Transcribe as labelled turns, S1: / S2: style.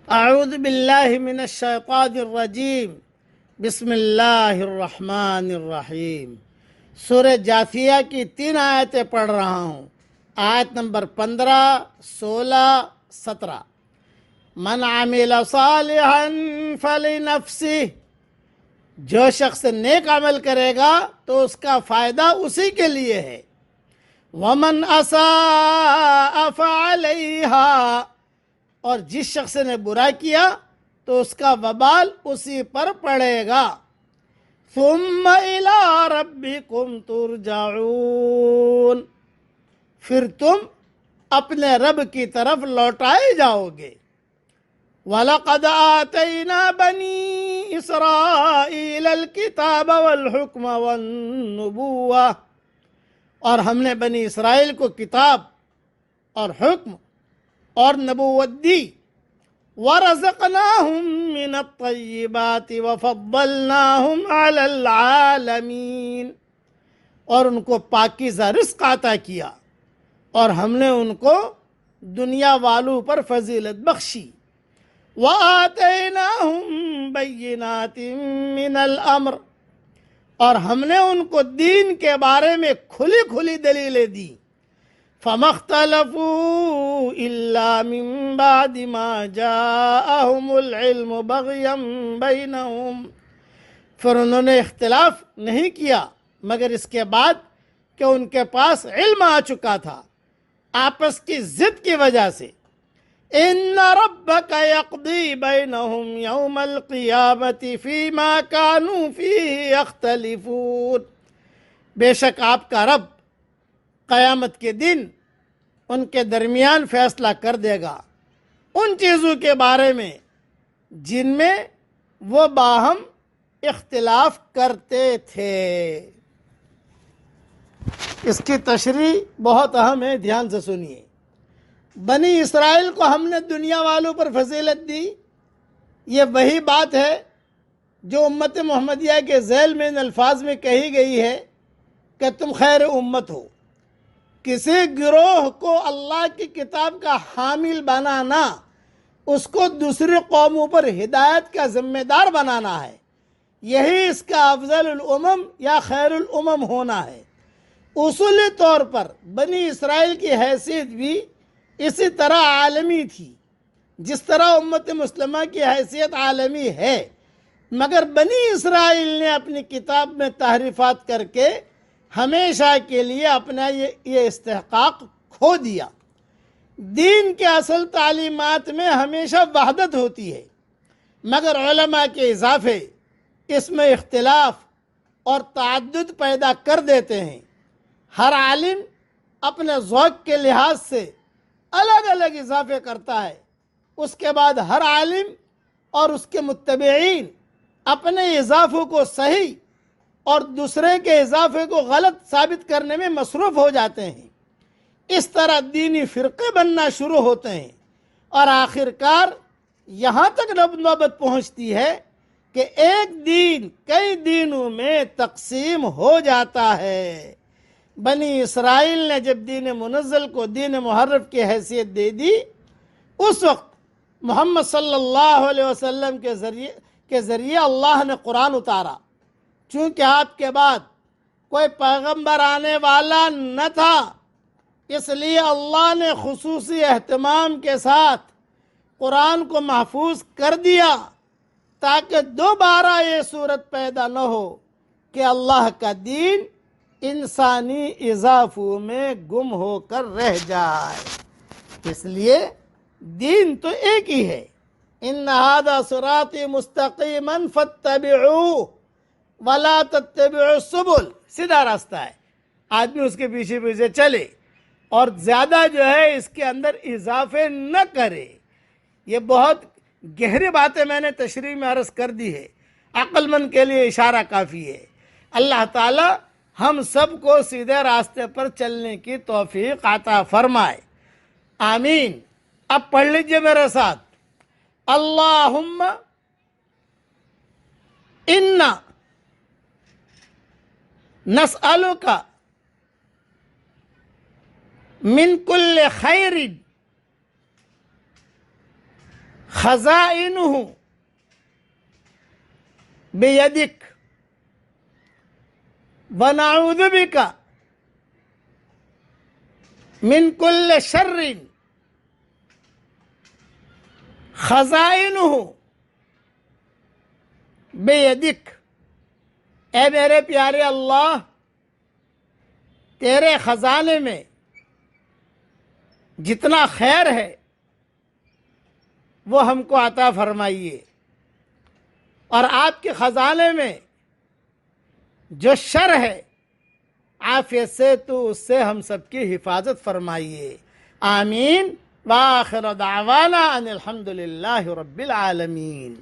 S1: اعوذ باللہ من الشیطان الرجیم بسم اللہ الرحمن الرحیم۔ سورہ جاثیہ کی 3 آیتیں پڑھ رہا ہوں۔ آیت نمبر 15، 16، 17۔ من عمل صالحا فلنفسہ، جو شخص نیک عمل کرے گا تو اس کا فائدہ اسی کے لیے ہے۔ ومن اساء فعلیہا، اور جس شخص نے برا کیا تو اس کا وبال اسی پر پڑے گا۔ ثم الی ربکم ترجعون، پھر تم اپنے رب کی طرف لوٹائے جاؤ گے۔ وَلَقَدْ آتَيْنَا بَنِي إِسْرَائِيلَ الْكِتَابَ وَالْحُكْمَ وَالنُّبُوَّةَ، اور ہم نے بنی اسرائیل کو کتاب اور حکم اور نبوت دی۔ وَرَزَقْنَاهُم مِّنَ الطَّيِّبَاتِ وَفَضَّلْنَاهُمْ عَلَى الْعَالَمِينَ، اور ان کو پاکیزہ رزق عطا کیا اور ہم نے ان کو دنیا والوں پر فضیلت بخشی۔ وَآتَيْنَاهُمْ بَيِّنَاتٍ مِّنَ الْأَمْرِ، اور ہم نے ان کو دین کے بارے میں کھلی کھلی دلیلیں دی۔ فَمَا اخْتَلَفُوا إِلَّا مِن بَعْدِ مَا جَاءَهُمُ الْعِلْمُ بَغْيًا بَيْنَهُمْ، پھر انہوں نے اختلاف نہیں کیا مگر اس کے بعد کہ ان کے پاس علم آ چکا تھا، آپس کی ضد کی وجہ سے۔ إِنَّ رَبَّكَ يَقْضِي بَيْنَهُمْ يَوْمَ الْقِيَامَةِ فِيمَا كَانُوا فِيهِ يَخْتَلِفُونَ، بے شک آپ کا رب قیامت کے دن ان کے درمیان فیصلہ کر دے گا ان چیزوں کے بارے میں جن میں وہ باہم اختلاف کرتے تھے۔ اس کی تشریح بہت اہم ہے، دھیان سے سنیے۔ بنی اسرائیل کو ہم نے دنیا والوں پر فضیلت دی، یہ وہی بات ہے جو امت محمدیہ کے ذیل میں ان الفاظ میں کہی گئی ہے کہ تم خیر امت ہو۔ کسی گروہ کو اللہ کی کتاب کا حامل بنانا، اس کو دوسری قوموں پر ہدایت کا ذمہ دار بنانا ہے، یہی اس کا افضل الامم یا خیر الامم ہونا ہے۔ اصولی طور پر بنی اسرائیل کی حیثیت بھی اسی طرح عالمی تھی جس طرح امت مسلمہ کی حیثیت عالمی ہے، مگر بنی اسرائیل نے اپنی کتاب میں تحریفات کر کے ہمیشہ کے لیے اپنا یہ استحقاق کھو دیا۔ دین کے اصل تعلیمات میں ہمیشہ وحدت ہوتی ہے، مگر علماء کے اضافے اس میں اختلاف اور تعدد پیدا کر دیتے ہیں۔ ہر عالم اپنے ذوق کے لحاظ سے الگ الگ اضافے کرتا ہے، اس کے بعد ہر عالم اور اس کے متبعین اپنے اضافوں کو صحیح اور دوسرے کے اضافے کو غلط ثابت کرنے میں مصروف ہو جاتے ہیں۔ اس طرح دینی فرقے بننا شروع ہوتے ہیں اور آخر کار یہاں تک نوبت پہنچتی ہے کہ ایک دین کئی دینوں میں تقسیم ہو جاتا ہے۔ بنی اسرائیل نے جب دین منزل کو دین محرف کی حیثیت دے دی، اس وقت محمد صلی اللہ علیہ وسلم کے ذریعے اللہ نے قرآن اتارا۔ چونکہ آپ کے بعد کوئی پیغمبر آنے والا نہ تھا، اس لیے اللہ نے خصوصی اہتمام کے ساتھ قرآن کو محفوظ کر دیا تاکہ دوبارہ یہ صورت پیدا نہ ہو کہ اللہ کا دین انسانی اضافوں میں گم ہو کر رہ جائے۔ اس لیے دین تو ایک ہی ہے۔ ان ھذا صراطی مستقیما فاتبعوہ ولا تتبعوا السبل، سیدھا راستہ ہے، آدمی اس کے پیچھے پیچھے چلے اور زیادہ جو ہے اس کے اندر اضافے نہ کرے۔ یہ بہت گہری باتیں میں نے تشریح میں عرض کر دی ہے، عقل مند کے لیے اشارہ کافی ہے۔ اللہ تعالی ہم سب کو سیدھے راستے پر چلنے کی توفیق عطا فرمائے، آمین۔ اب پڑھ لیجئے میرے ساتھ، اللہم انا نسألک من کل خیر خزائنہ بیدک ونعوذ بک من کل شر خزائنہ بیدک۔ اے میرے پیارے اللہ، تیرے خزانے میں جتنا خیر ہے وہ ہم کو عطا فرمائیے، اور آپ کے خزانے میں جو شر ہے عافیت سے تو اس سے ہم سب کی حفاظت فرمائیے۔ آمین۔ وآخر دعوانا ان الحمد للہ رب العالمین۔